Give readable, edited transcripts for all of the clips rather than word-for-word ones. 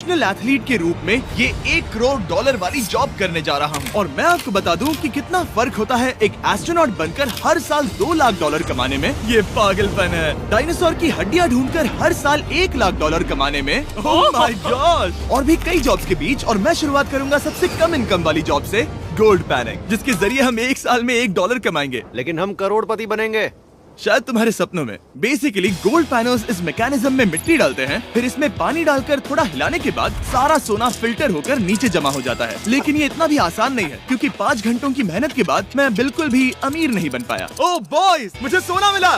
Athlete के रूप में ये $1 करोड़ वाली जॉब करने जा रहा हूँ। और मैं आपको बता दूं कि कितना फर्क होता है एक एस्ट्रोनॉट बनकर हर साल $2 लाख कमाने में। ये पागलपन है। डायनासोर की हड्डियाँ ढूंढकर हर साल $1 लाख कमाने में। Oh my God. और भी कई जॉब्स के बीच, और मैं शुरुआत करूंगा सबसे कम इनकम वाली जॉब से, गोल्ड पैनिंग, जिसके जरिए हम एक साल में $1 कमाएंगे। लेकिन हम करोड़पति बनेंगे शायद तुम्हारे सपनों में। बेसिकली गोल्ड पैनर्स इस मैकेनिज्म में मिट्टी डालते हैं, फिर इसमें पानी डालकर थोड़ा हिलाने के बाद सारा सोना फिल्टर होकर नीचे जमा हो जाता है। लेकिन ये इतना भी आसान नहीं है, क्योंकि 5 घंटों की मेहनत के बाद मैं बिल्कुल भी अमीर नहीं बन पाया। ओह बॉयज, मुझे सोना मिला।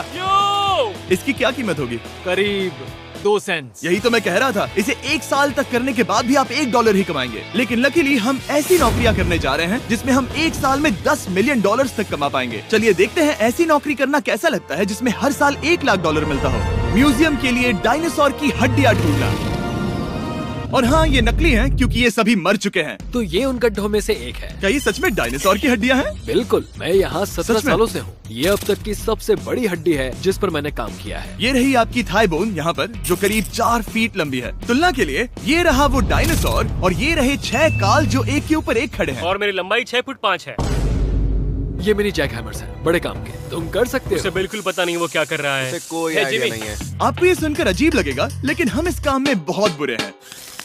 इसकी क्या कीमत होगी? करीब 2 सेंट्स। यही तो मैं कह रहा था। इसे 1 साल तक करने के बाद भी आप $1 ही कमाएंगे। लेकिन लकीली हम ऐसी नौकरियां करने जा रहे हैं जिसमें हम 1 साल में $10 मिलियन तक कमा पाएंगे। चलिए देखते हैं ऐसी नौकरी करना कैसा लगता है जिसमें हर साल $1 लाख मिलता हो। म्यूजियम के लिए डायनासोर की हड्डियां ढूंढना। और हाँ, ये नकली हैं क्योंकि ये सभी मर चुके हैं। तो ये उन गड्ढों में से एक है। क्या ये सच में डायनासोर की हड्डियां हैं? बिल्कुल, मैं यहाँ 17 सच में? सालों से हूँ। ये अब तक की सबसे बड़ी हड्डी है जिस पर मैंने काम किया है। ये रही आपकी थाई बोन यहाँ पर, जो करीब 4 फीट लंबी है। तुलना के लिए ये रहा वो डायनासोर, और ये रहे 6 काल जो एक के ऊपर एक खड़े हैं। और मेरी लंबाई 6 फुट 5 है। ये मेरी जैक हैमर्स है, बड़े काम के। तुम कर सकते उसे हो। बिल्कुल पता नहीं वो क्या कर रहा है। उसे कोई है आइडिया जिमी? नहीं है। आपको ये सुनकर अजीब लगेगा, लेकिन हम इस काम में बहुत बुरे हैं।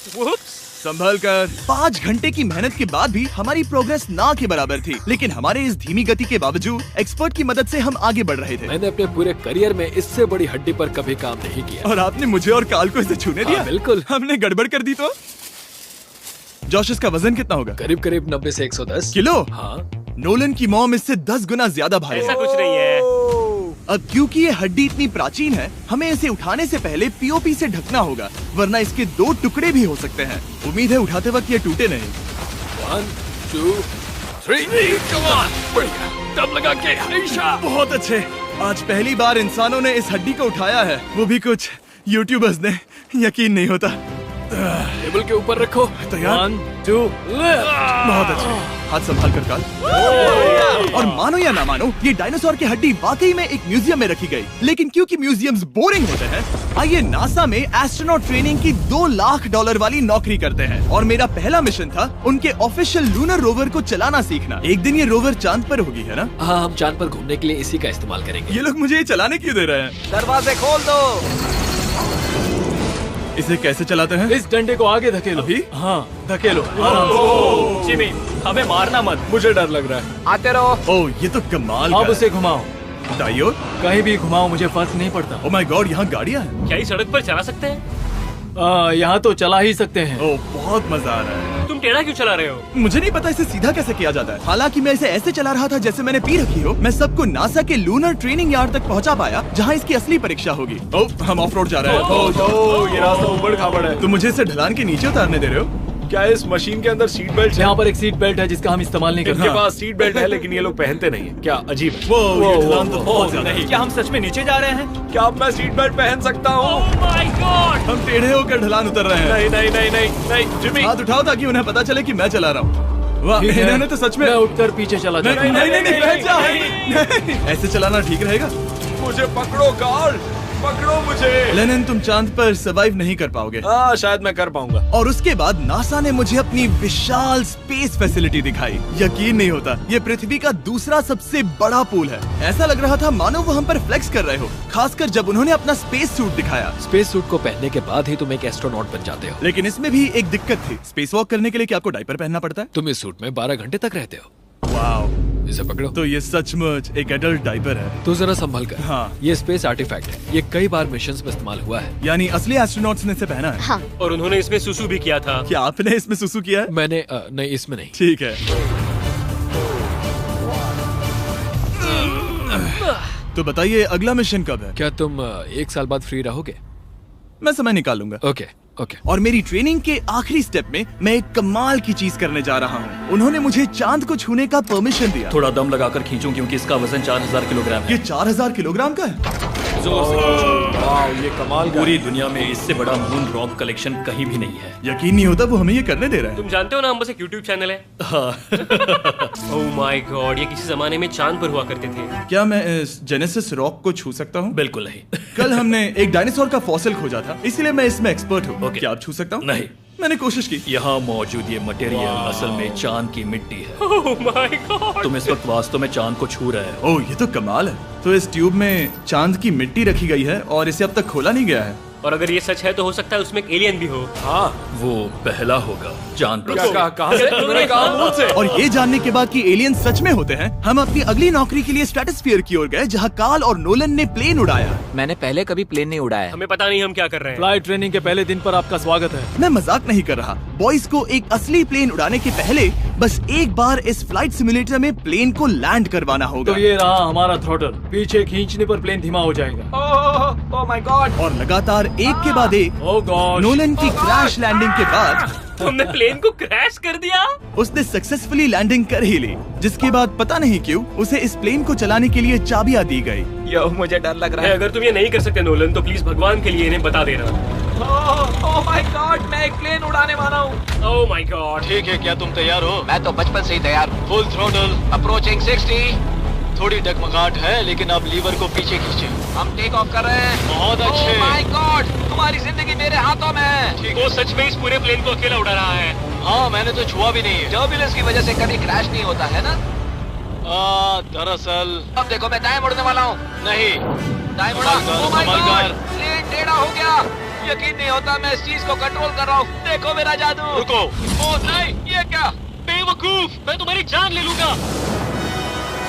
Whoops! संभल कर। 5 घंटे की मेहनत के बाद भी हमारी प्रोग्रेस ना के बराबर थी। लेकिन हमारे इस धीमी गति के बावजूद एक्सपर्ट की मदद से हम आगे बढ़ रहे थे। मैंने अपने पूरे करियर में इससे बड़ी हड्डी पर कभी काम नहीं किया। और आपने मुझे और काल को इसे छूने दिया? हाँ, बिल्कुल। हमने गड़बड़ कर दी तो? जोश, इसका वजन कितना होगा? करीब करीब 90 से 110 किलो। हाँ। नोलन की मॉम इससे 10 गुना ज्यादा भारी ऐसा है। कुछ नहीं है। अब क्योंकि ये हड्डी इतनी प्राचीन है, हमें इसे उठाने से पहले पीओपी से ढकना होगा, वरना इसके 2 टुकड़े भी हो सकते हैं। उम्मीद है उठाते वक्त ये टूटे नहीं। 1 2 3 come on! बढ़िया, दम लगा के हमेशा। बहुत अच्छे। आज पहली बार इंसानों ने इस हड्डी को उठाया है, वो भी कुछ यूट्यूबर्स ने। यकीन नहीं होता। टेबल के ऊपर रखो। तैयार? 1 2 बहुत अच्छे। हाथ संभाल कर काल। और मानो या ना मानो, ये डायनासोर की हड्डी वाकई में एक म्यूजियम में रखी गई। लेकिन क्योंकि म्यूजियम्स बोरिंग होते हैं, आइए नासा में एस्ट्रोनॉट ट्रेनिंग की $2 लाख वाली नौकरी करते हैं। और मेरा पहला मिशन था उनके ऑफिशियल लूनर रोवर को चलाना सीखना। एक दिन ये रोवर चांद पर होगी, है ना? हाँ, हम चांद पर घूमने के लिए इसी का इस्तेमाल करेंगे। ये लोग मुझे ये चलाने क्यों दे रहे हैं? दरवाजे खोल दो। इसे कैसे चलाते हैं? इस डंडे को आगे धकेलो। अभी? हाँ, धकेलो। जिमी, हमें मारना मत। मुझे डर लग रहा है। आते रहो। ओह, ये तो कमाल अब का उसे घुमाओ। है। दाईं ओर? कहीं भी घुमाओ, मुझे फर्क नहीं पड़ता। ओह माय गॉड, यहाँ गाड़ियाँ हैं। क्या इस सड़क पर चला सकते हैं? यहाँ तो चला ही सकते हैं। ओह, बहुत मजा आ रहा है। तुम टेढ़ा क्यों चला रहे हो? मुझे नहीं पता इसे सीधा कैसे किया जाता है। हालांकि मैं इसे ऐसे चला रहा था जैसे मैंने पी रखी हो। मैं सबको नासा के लूनर ट्रेनिंग यार्ड तक पहुंचा पाया, जहां इसकी असली परीक्षा होगी। ओह, हम ऑफ रोड जा रहे हैं। ओह, ये रास्ता ऊबड़ खाबड़ है। तुम मुझे इसे ढलान के नीचे उतारने दे रहे हो? क्या इस मशीन के अंदर सीट बेल्ट है? यहाँ पर एक सीट बेल्ट है जिसका हम इस्तेमाल नहीं करते। इनके पास सीट बेल्ट है लेकिन ये लोग पहनते नहीं है। क्या अजीब है। वो ये ढलान तो बहुत ज्यादा है। क्या हम सच में नीचे जा रहे हैं? क्या अब मैं सीट बेल्ट पहन सकता हूँ? Oh my God! हम टेढ़े होकर ढलान उतर रहे हैं। नहीं नहीं नहीं नहीं नहीं जिमी। हाथ उठाओ ताकि उन्हें पता चले कि मैं चला रहा हूँ। वाह, ठीक है। इन्होंने तो सच में। मैं उठकर पीछे चला नहीं जाता नहीं हूँ। नहीं, बैठ जा। नहीं, ऐसे चलाना ठीक रहेगा? मुझे पकड़ो कार्ल, पकड़ो मुझे। लेनिन, तुम चांद पर सर्वाइव नहीं कर पाओगे। शायद मैं कर पाऊंगा। और उसके बाद नासा ने मुझे अपनी विशाल स्पेस फैसिलिटी दिखाई। यकीन नहीं होता, ये पृथ्वी का दूसरा सबसे बड़ा पूल है। ऐसा लग रहा था मानो वो हम पर फ्लेक्स कर रहे हो, खासकर जब उन्होंने अपना स्पेस सूट दिखाया। स्पेस सूट को पहनने के बाद ही तुम एक एस्ट्रोनॉट बन जाते हो। लेकिन इसमें भी एक दिक्कत थी। स्पेस वॉक करने के लिए क्या आपको डायपर पहनना पड़ता है? तुम इस सूट में 12 घंटे तक रहते हो। वाओ, इसे पकड़ो। तो ये सचमुच एक एडल्ट डायपर है। तो जरा संभल कर। हाँ। ये स्पेस आर्टिफैक्ट है। ये कई बार मिशंस में इस्तेमाल हुआ है। यानी असली एस्ट्रोनॉट्स ने इसे पहना है। हाँ। और उन्होंने इसमें सुसु भी किया था। क्या आपने इसमें सुसु किया है? मैंने नहीं, इसमें नहीं। ठीक है। तो बताइए अगला मिशन कब है? क्या तुम 1 साल बाद फ्री रहोगे? मैं समय निकाल लूंगा। Okay okay. और मेरी ट्रेनिंग के आखिरी स्टेप में मैं एक कमाल की चीज करने जा रहा हूँ। उन्होंने मुझे चांद को छूने का परमिशन दिया। थोड़ा दम लगाकर खींचूं क्योंकि इसका वजन 4000 किलोग्राम है। ये 4000 किलोग्राम का है? जोर से खींचो। वाह, ये कमाल का। पूरी दुनिया में इससे बड़ा मून रॉक कलेक्शन कहीं भी नहीं है। यकीन नहीं होता वो हमें ये करने दे रहे हैं। तुम जानते हो ना, हम बस एक YouTube चैनल है। Oh my God! ये किसी जमाने में चांद पर हुआ करते थे। क्या मैं इस जेनेसिस रॉक को छू सकता हूँ? बिल्कुल नहीं। कल हमने एक डायनासोर का फॉसिल खोजा था, इसीलिए मैं इसमें एक्सपर्ट हूँ। ओके। क्या आप छू सकता हूँ? नहीं। मैंने कोशिश की। यहाँ मौजूद ये मटेरियल असल में चांद की मिट्टी है। Oh my God. तुम इस वक्त वास्तव में चांद को छू रहे हो। ओह, ये तो कमाल है। तो इस ट्यूब में चांद की मिट्टी रखी गई है और इसे अब तक खोला नहीं गया है। और अगर ये सच है तो हो सकता है उसमें एक एलियन भी हो। हाँ, वो पहला होगा चांद पर। क्या कहा? कहाँ से? तुमने कहा मुंह से। और ये जानने के बाद कि एलियन सच में होते हैं, हम अपनी अगली नौकरी के लिए स्ट्रेटोस्फीयर की ओर गए, जहाँ कार्ल और नोलन ने प्लेन उड़ाया। मैंने पहले कभी प्लेन नहीं उड़ाया। हमें पता नहीं हम क्या कर रहे हैं। फ्लाइट ट्रेनिंग के पहले दिन पर आपका स्वागत है। मैं मजाक नहीं कर रहा। बॉयज को एक असली प्लेन उड़ाने के पहले बस एक बार इस फ्लाइट सिमुलेटर में प्लेन को लैंड करवाना होगा। तो ये रहा हमारा थ्रॉटल। पीछे खींचने पर प्लेन धीमा हो जाएगा। Oh my God. और लगातार एक के बाद एक ओह गॉड। नोलन की क्रैश लैंडिंग के बाद तुमने प्लेन को क्रैश कर दिया। उसने सक्सेसफुली लैंडिंग कर ही ली, जिसके बाद पता नहीं क्यों उसे इस प्लेन को चलाने के लिए चाबियां दी गई। यो, मुझे डर लग रहा है। अगर तुम ये नहीं कर सकते नोलन तो प्लीज भगवान के लिए इन्हें बता देना। ओह माय गॉड, मैं एक प्लेन उड़ाने वाला हूँ। Oh my God. ठीक है, क्या तुम तैयार हो? मैं तो बचपन से ही तैयार हूँ। Full throttle, approaching 60। थोड़ी डगमगाहट है लेकिन अब लीवर को पीछे खींचे। हम टेक ऑफ कर रहे हैं। बहुत अच्छे। ओह माय गॉड, तुम्हारी जिंदगी मेरे हाथों में है। वो सच में इस पूरे प्लेन को अकेला उड़ा रहा है। हाँ, मैंने तो छुआ भी नहीं है। टर्बुलेंस की वजह से कभी क्रैश नहीं होता है ना। दरअसल अब देखो, मैं दाएं मुड़ने वाला हूँ। नहीं। दाएं मुड़ा। संभल ओह माय कर, गॉड, संभल प्लेन टेढ़ा हो गया। यकीन नहीं होता मैं इस चीज को कंट्रोल कर रहा हूँ। देखो मेरा जादू। रुको। ओह नहीं, ये क्या? बेवकूफ, मैं तुम्हारी जान ले लूंगा।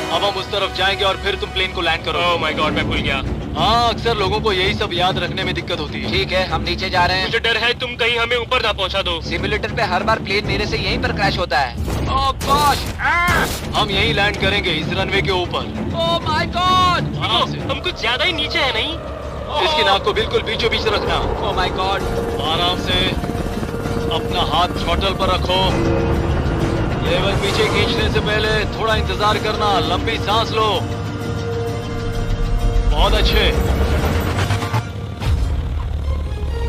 अब हम उस तरफ जाएंगे और फिर तुम प्लेन को लैंड करो। ओह माय गॉड, मैं भूल गया। हाँ, अक्सर लोगों को यही सब याद रखने में दिक्कत होती है। ठीक है, हम नीचे जा रहे हैं। मुझे डर है तुम कहीं हमें ऊपर ना पहुंचा दो। सिमुलेटर पे हर बार प्लेन मेरे से यहीं पर क्रैश होता है। ओह गॉश, हम यहीं लैंड करेंगे, इस रनवे के ऊपर। Oh my God. आराम से। हम कुछ ज्यादा ही नीचे है नहीं? इसकी नाक को बिल्कुल बीचों बीच रखना। Oh my God. आराम से अपना हाथ थ्रॉटल पर रखो। लेवल पीछे खींचने से पहले थोड़ा इंतजार करना। लंबी सांस लो। बहुत अच्छे।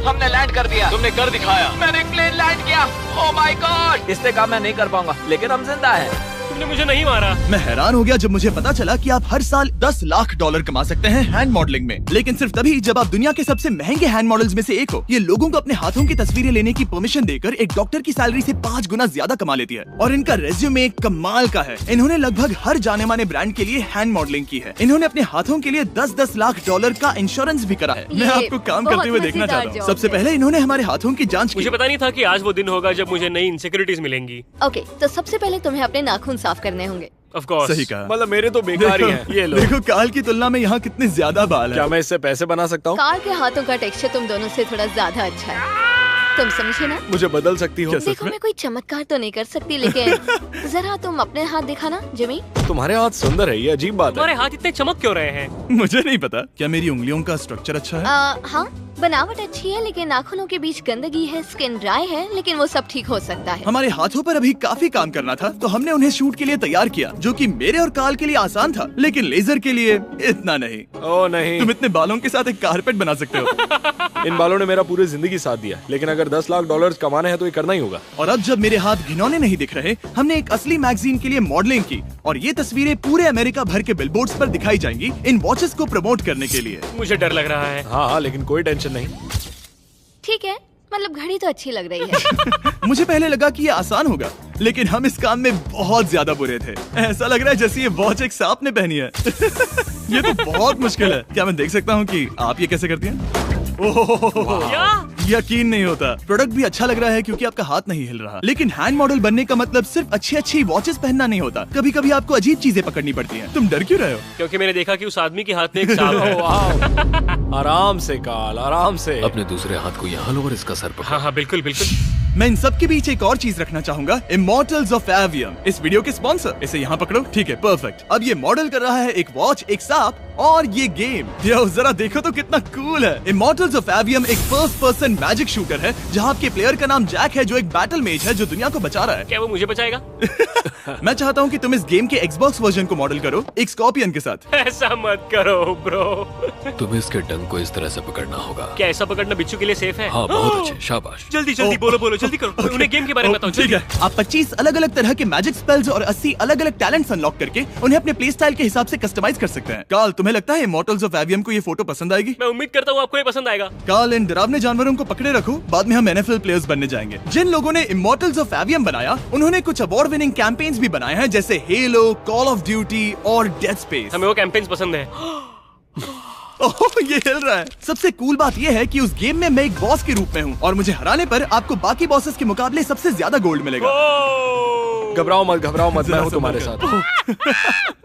हमने लैंड कर दिया। तुमने कर दिखाया। मैंने प्लेन लैंड किया। Oh my God. इससे काम मैं नहीं कर पाऊंगा, लेकिन हम जिंदा हैं। तुमने मुझे नहीं मारा। मैं हैरान हो गया जब मुझे पता चला कि आप हर साल 10 लाख डॉलर कमा सकते हैं हैंड मॉडलिंग में, लेकिन सिर्फ तभी जब आप दुनिया के सबसे महंगे हैंड मॉडल्स में से एक हो। ये लोगों को अपने हाथों की तस्वीरें लेने की परमिशन देकर एक डॉक्टर की सैलरी से 5 गुना ज्यादा कमा लेती है। और इनका रेज्यूमे कमाल का है। इन्होंने लगभग हर जाने माने ब्रांड के लिए हैंड मॉडलिंग की है। इन्होंने अपने हाथों के लिए 10-10 लाख डॉलर का इंश्योरेंस भी करा है। मैं आपको काम करते हुए देखना चाहता हूँ। सबसे पहले इन्होंने हमारे हाथों की जाँच की। मुझे पता नहीं था कि आज वो दिन होगा जब मुझे नई इनसिक्योरिटीज मिलेंगी। ओके, तो सबसे पहले तुम्हें अपने नाखून साफ करने होंगे। Of course. सही कहा। मतलब मेरे तो बेकार ही हैं। ये लो। देखो काल की तुलना में यहाँ कितने ज्यादा बाल क्या है। मैं इससे पैसे बना सकता हूँ? कार के हाथों का टेक्सचर तुम दोनों से थोड़ा ज्यादा अच्छा है। तुम समझे ना? मुझे बदल सकती हो? देखो, मैं कोई चमत्कार तो नहीं कर सकती, लेकिन जरा तुम अपने हाथ दिखाना जिमी। तुम्हारे हाथ सुंदर है, ये अजीब बात है। तुम्हारे हाथ इतने चमक क्यों रहे हैं? मुझे नहीं पता। क्या मेरी उंगलियों का स्ट्रक्चर अच्छा है? हाँ, बनावट अच्छी है, लेकिन नाखूनों के बीच गंदगी है, स्किन ड्राई है, लेकिन वो सब ठीक हो सकता है। हमारे हाथों पर अभी काफी काम करना था, तो हमने उन्हें शूट के लिए तैयार किया, जो कि मेरे और काल के लिए आसान था, लेकिन लेजर के लिए इतना नहीं। ओह नहीं। तुम इतने बालों के साथ एक कारपेट बना सकते हो। इन बालों ने मेरा पूरी जिंदगी साथ दिया, लेकिन अगर 10 लाख डॉलर कमाने हैं तो ये करना ही होगा। और अब जब मेरे हाथ घिनौने नहीं दिख रहे, हमने एक असली मैगजीन के लिए मॉडलिंग की, और ये तस्वीरें पूरे अमेरिका भर के बिलबोर्ड्स पर दिखाई जाएंगी इन वॉचेस को प्रमोट करने के लिए। मुझे डर लग रहा है। हाँ, लेकिन कोई टेंशन नहीं। ठीक है, मतलब घड़ी तो अच्छी लग रही है। मुझे पहले लगा कि ये आसान होगा, लेकिन हम इस काम में बहुत ज्यादा बुरे थे। ऐसा लग रहा है जैसे ये वॉच एक सांप ने पहनी है। ये तो बहुत मुश्किल है। क्या मैं देख सकता हूँ कि आप ये कैसे करती हैं? ओह, यकीन नहीं होता। प्रोडक्ट भी अच्छा लग रहा है क्योंकि आपका हाथ नहीं हिल रहा, लेकिन हैंड मॉडल बनने का मतलब सिर्फ अच्छी वॉचेस पहनना नहीं होता। कभी कभी आपको अजीब चीजें पकड़नी पड़ती हैं। तुम डर क्यों रहे हो? क्योंकि मैंने देखा कि उस आदमी के हाथ में एक सांप है। आराम से काल, आराम से। अपने दूसरे हाथ को यहाँ लो और इसका सर पकड़ो। हाँ हाँ, बिल्कुल बिल्कुल। मैं इन सब के बीच एक और चीज रखना चाहूंगा, इमॉर्टल्स ऑफ एवियम, इस वीडियो के स्पॉन्सर। इसे यहाँ पकड़ो। ठीक है, परफेक्ट। अब ये मॉडल कर रहा है एक वॉच, एक सांप और ये गेम। जरा देखो तो कितना कूल है। इमॉर्टल्स ऑफ एवियम एक फर्स्ट पर्सन मैजिक शूटर है, जहाँ आपके प्लेयर का नाम जैक है, जो एक बैटल मेज है जो दुनिया को बचा रहा है। क्या वो मुझे बचाएगा? मैं चाहता हूँ कि तुम इस गेम के Xbox वर्जन को मॉडल करो, एक स्कॉर्पियन के साथ। ऐसा मत करो ब्रो। तुम्हें इसके डंक को इस तरह से पकड़ना होगा। क्या ऐसा पकड़ना बिच्छू के लिए सेफ है? हाँ, बहुत अच्छे, शाबाश। जल्दी जल्दी बोलो जल्दी करो। उन्हें गेम के बारे में बताओ। ठीक है, आप 25 अलग अलग तरह के मैजिक स्पेल्स और 80 अलग अलग टैलेंट्स अनलॉक करके उन्हें अपने प्ले स्टाइल के हिसाब से कस्टमाइज कर सकते हैं। काल, तुम्हें तुम्हें लगता है इमॉर्टल्स ऑफ एवियम को ये फोटो पसंद आएगी? मैं उम्मीद करता हूँ आपको ये पसंद आएगा। कार्ल, इन डरावने जानवरों को पकड़े रखो, बाद में हम NFL प्लेयर्स बनने जाएंगे। जिन लोगों ने इमॉर्टल्स ऑफ एवियम बनाया, उन्होंने कुछ अवार्ड विनिंग कैंपेन्स भी बनाए हैं, जैसे हेलो, कॉल ऑफ ड्यूटी और डेड स्पेस। हमें वो कैंपेन्स पसंद है। ओह, ये हिल रहा है। सबसे कूल बात ये है कि उस गेम में मैं एक बॉस के रूप में हूँ और मुझे हराने पर आपको बाकी बॉसेस के मुकाबले सबसे ज्यादा गोल्ड मिलेगा। घबराओ मत, मैं हूँ तुम्हारे साथ।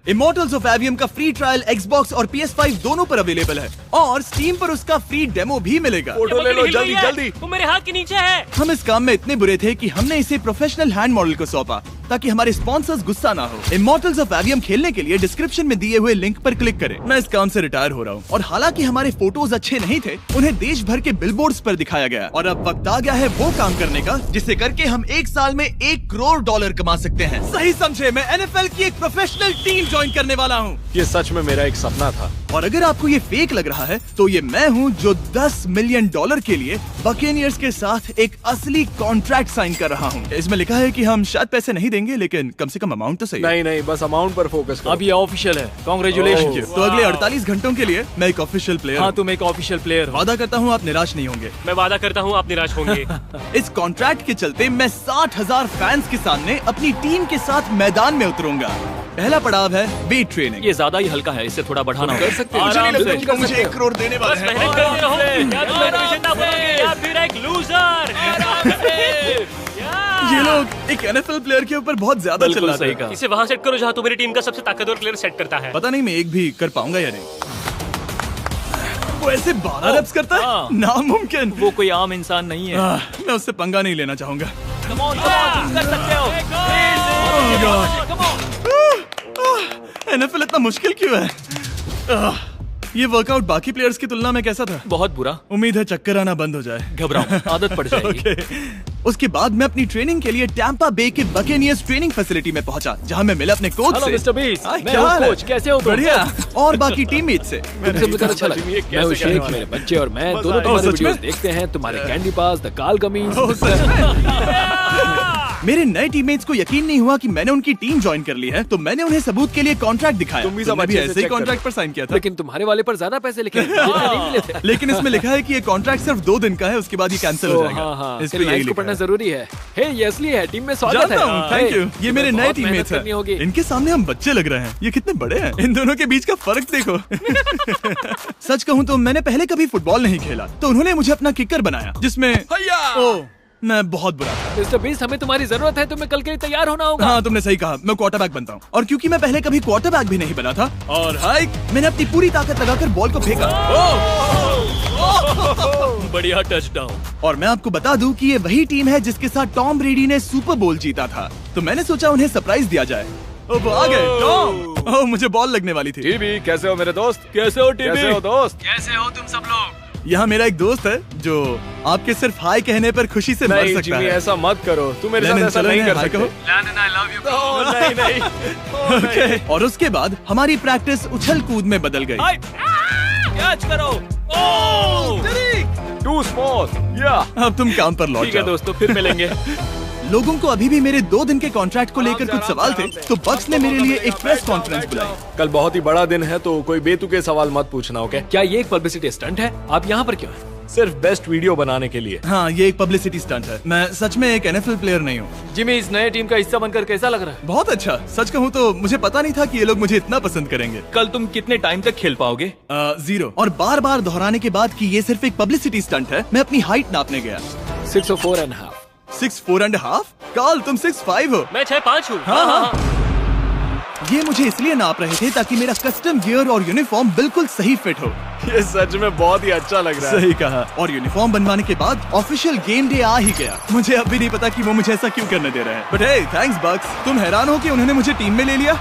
इमॉर्टल्स ऑफ एवियम का फ्री ट्रायल Xbox और PS5 दोनों पर अवेलेबल है और Steam पर उसका फ्री डेमो भी मिलेगा। फोटो ले लो जल्दी जल्दी। वो मेरे हाथ के नीचे है। हम इस काम में इतने बुरे थे कि हमने इसे प्रोफेशनल हैंड मॉडल को सौंपा ताकि हमारे स्पॉन्सर्स गुस्सा ना हो। इमॉर्टल्स ऑफ एवियम खेलने के लिए डिस्क्रिप्शन में दिए हुए लिंक पर क्लिक करें। मैं इस काम से रिटायर हो रहा हूँ और हालांकि हमारे फोटोज अच्छे नहीं थे, उन्हें देश भर के बिलबोर्ड्स पर दिखाया गया और अब वक्त आ गया है वो काम करने का जिसे करके हम एक साल में $1 करोड़ कमा सकते हैं। सही समझे, मैं NFL की एक प्रोफेशनल टीम ज्वाइन करने वाला हूँ। ये सच में मेरा एक सपना था। और अगर आपको ये फेक लग रहा है तो ये मैं हूँ जो $10 मिलियन के लिए बकेनियर्स के साथ एक असली कॉन्ट्रैक्ट साइन कर रहा हूँ। इसमें लिखा है कि हम शायद पैसे नहीं देंगे, लेकिन कम से कम अमाउंट तो सही है। नहीं, बस अमाउंट पर फोकस करो। अब ये ऑफिशियल है। कांग्रेचुलेशन। तो अगले 48 घंटों के लिए मैं एक ऑफिशियल प्लेयर हाँ, हूँ। तुम एक ऑफिशियल प्लेयर हो। वादा करता हूँ आप निराश नहीं होंगे। मैं वादा करता हूँ आप निराश होंगे। इस कॉन्ट्रैक्ट के चलते मैं 60,000 फैंस के सामने अपनी टीम के साथ मैदान में उतरूंगा। पहला पड़ाव है वेट ट्रेनिंग। ये ज्यादा ही हल्का है, इससे थोड़ा बढ़ाना होगा। कर सकते हो। आराम से। तुम मुझे 1 करोड़ देने वाले हैं। मेहनत करते रहो। या तो मेरे विजेता बनोगे या फिर एक लूजर। ये लोग एक NFL प्लेयर के ऊपर बहुत ज्यादा बिल्कुल चिल्लाते सही हैं। कहा। इसे वहाँ सेट करो जहाँ तुम्हारी टीम का सबसे ताकतवर प्लेयर सेट करता है। पता नहीं मैं एक भी कर पाऊंगा या नहीं। वो ऐसे 12 रेप्स करता है, हाँ। नामुमकिन। वो कोई आम इंसान नहीं है। मैं उससे पंगा नहीं लेना चाहूंगा। कर सकते हो। NFL इतना मुश्किल क्यों है? ये वर्कआउट बाकी प्लेयर्स की तुलना में कैसा था? बहुत बुरा। उम्मीद है चक्कर आना बंद हो जाए। घबराओ, आदत पड़ जाएगी। ओके। उसके बाद मैं अपनी ट्रेनिंग के लिए टैंपा बे के बकेनियर्स ट्रेनिंग फैसिलिटी में पहुंचा, जहां मैं मिला अपने कोच हेलो से। मिस्टर बीस, हाय, मैं क्या हूँ हाल है? कोच, कैसे हो तुम? बढ़िया। और बाकी टीममेट से। तुमसे मिलकर अच्छा लगा। मैं हूँ शेख, मेरे बच्चे और मैं दोनों तुम्हारे सच में? वीडियोस देखते हैं। तुम्हारे कैंडी पास, द काल कमीज। ओह, सच में? मेरे नए टीममेट्स को यकीन नहीं हुआ कि मैंने उनकी टीम ज्वाइन कर ली है, तो मैंने उन्हें सबूत के लिए कॉन्ट्रैक्ट दिखाया। तुम भी सब तुमने अच्छे से ऐसे ही check करो। कॉन्ट्रैक्ट पर साइन किया था। लेकिन तुम्हारे वाले पर ज्यादा पैसे लिखे नहीं मिले थे। लेकिन इसमें लिखा है कि ये कॉन्ट्रैक्ट सिर्फ 2 दिन का है, उसके बाद ये कैंसिल हो जाएगा। हाँ, इस पे इन यही लाइन्स को लिखा पढ़ना है। जरूरी है। हे, ये असली है, टीम में स्वागत है। जानता हूँ, थैंक यू। ये मेरे नए टीममेट्स करनी होगी। हैं। इनके सामने हम बच्चे लग रहे हैं। ये कितने बड़े हैं। इन दोनों के बीच का फर्क देखो। सच कहूँ तो मैंने पहले कभी फुटबॉल नहीं खेला, तो उन्होंने मुझे अपना किकर बनाया, जिसमें ओह, मैं बहुत बुरा था। मिस्टर बीस, हमें तुम्हारी जरूरत है। तुम्हें कल के लिए तैयार होना होगा। हाँ, तुमने सही कहा। मैं क्वार्टरबैक बनता हूँ और क्योंकि मैं पहले कभी क्वार्टरबैक भी नहीं बना था और हाइक, मैंने अपनी पूरी ताकत लगाकर बॉल को फेंका। बढ़िया टचडाउन। और मैं आपको बता दूं कि ये वही टीम है जिसके साथ टॉम ब्रेडी ने सुपर बोल जीता था, तो मैंने सोचा उन्हें सरप्राइज दिया जाए। वो आ गए टॉम। ओह, मुझे बॉल लगने वाली थी। टीबी, कैसे हो मेरे दोस्त? कैसे हो टीबी? कैसे हो दोस्त? कैसे हो तुम सब लोग? यहाँ मेरा एक दोस्त है जो आपके सिर्फ हाय कहने पर खुशी से मर नहीं सकता जिमी, है। ऐसा मत करो। तुम मेरे साथ लेनिन, ऐसा चलो नहीं इन्हें कर हाय सकते। कहो। Landon, I love you, bro. Oh, नहीं। ओके। और उसके बाद हमारी प्रैक्टिस उछल कूद में बदल गई। कैच करो। Too small. या अब तुम काम पर लौट ठीक है जाओ। दोस्तों, फिर मिलेंगे। लोगों को अभी भी मेरे 2 दिन के कॉन्ट्रैक्ट को लेकर कुछ सवाल थे, तो बक्स ने मेरे लिए एक प्रेस कॉन्फ्रेंस बुलाई। कल बहुत ही बड़ा दिन है, तो कोई बेतुके सवाल मत पूछना, ओके? क्या ये एक पब्लिसिटी स्टंट है? आप यहाँ पर क्यों हैं? सिर्फ बेस्ट वीडियो बनाने के लिए। हाँ, ये एक पब्लिसिटी स्टंट है। मैं सच में एक NFL प्लेयर नहीं हूँ। जिमी, इस नए टीम का हिस्सा बनकर कैसा लग रहा है? बहुत अच्छा। सच कहूँ तो मुझे पता नहीं था कि ये लोग मुझे इतना पसंद करेंगे। कल तुम कितने टाइम तक खेल पाओगे? 0। और बार बार दोहराने के बाद कि ये सिर्फ एक पब्लिसिटी स्टंट है, मैं अपनी हाइट नापने गया। 6'4.5". 6'4.5"? कार्ल, तुम 6'5" हो। मैं 6'5" हूँ। हाँ। ये मुझे इसलिए नाप रहे थे ताकि मेरा कस्टम गियर और यूनिफॉर्म बिल्कुल सही फिट हो। ये सच में बहुत ही अच्छा लग रहा है। सही कहा। और यूनिफॉर्म बनवाने के बाद ऑफिशियल गेम डे आ ही गया। मुझे अब भी नहीं पता कि वो मुझे ऐसा क्यों करने दे रहे हैं। बट हे, थैंक्स बक्स। तुम हैरान हो कि उन्होंने मुझे टीम में ले लिया?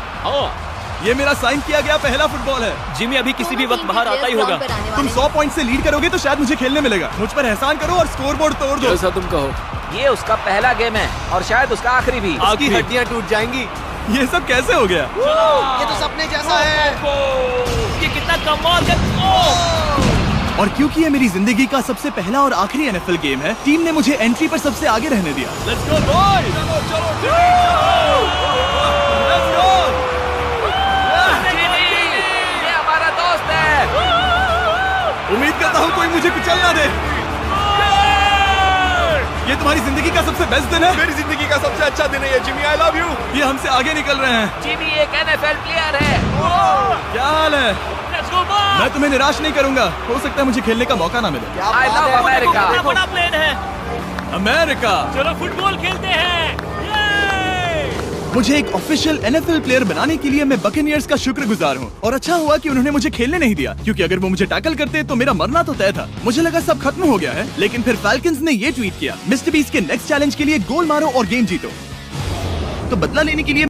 ये मेरा साइन किया गया पहला फुटबॉल है। जिमी अभी किसी भी वक्त बाहर आता ही होगा। तुम 100 पॉइंट से लीड करोगे तो शायद मुझे खेलने मिलेगा। मुझ पर एहसान करो और स्कोर बोर्ड तोड़ दो। जैसा तुम कहो। ये उसका पहला गेम है और शायद उसका आखिरी भी। उसकी हड्डियां टूट जाएंगी। ये सब कैसे हो गया? ये तो सपने जैसा है। ये कितना कमाल है। और क्योंकि ये मेरी जिंदगी का सबसे पहला और आखिरी NFL गेम है, टीम ने मुझे एंट्री पर सबसे आगे रहने दिया। Let's go boys. ये हमारा दोस्त चाहता हूँ कोई मुझे कुचल ना दे। ये तुम्हारी जिंदगी का सबसे बेस्ट दिन है। मेरी जिंदगी का सबसे अच्छा दिन है ये जिमी, आई लव यू। ये हमसे आगे निकल रहे हैं। जिमी एक NFL प्लेयर है। क्या हाल है? मैं तुम्हें निराश नहीं करूंगा। हो सकता है मुझे खेलने का मौका ना मिले। I love America. बड़ा प्लेन है। अमेरिका। चलो फुटबॉल खेलते हैं। मुझे एक ऑफिशियल NFL प्लेयर बनाने के लिए मैं बकेनियर्स का शुक्रगुजार हूँ। और अच्छा हुआ कि उन्होंने मुझे खेलने नहीं दिया, क्योंकि अगर वो मुझे टैकल करते तो मेरा मरना तो तय था। मुझे लगा सब खत्म हो गया है, लेकिन फिर फैल्कन्स ने ये ट्वीट किया, मिस्टर बीस्ट के नेक्स्ट चैलेंज के लिए गोल मारो और गेम जीतो। तो बदला लेने के लिए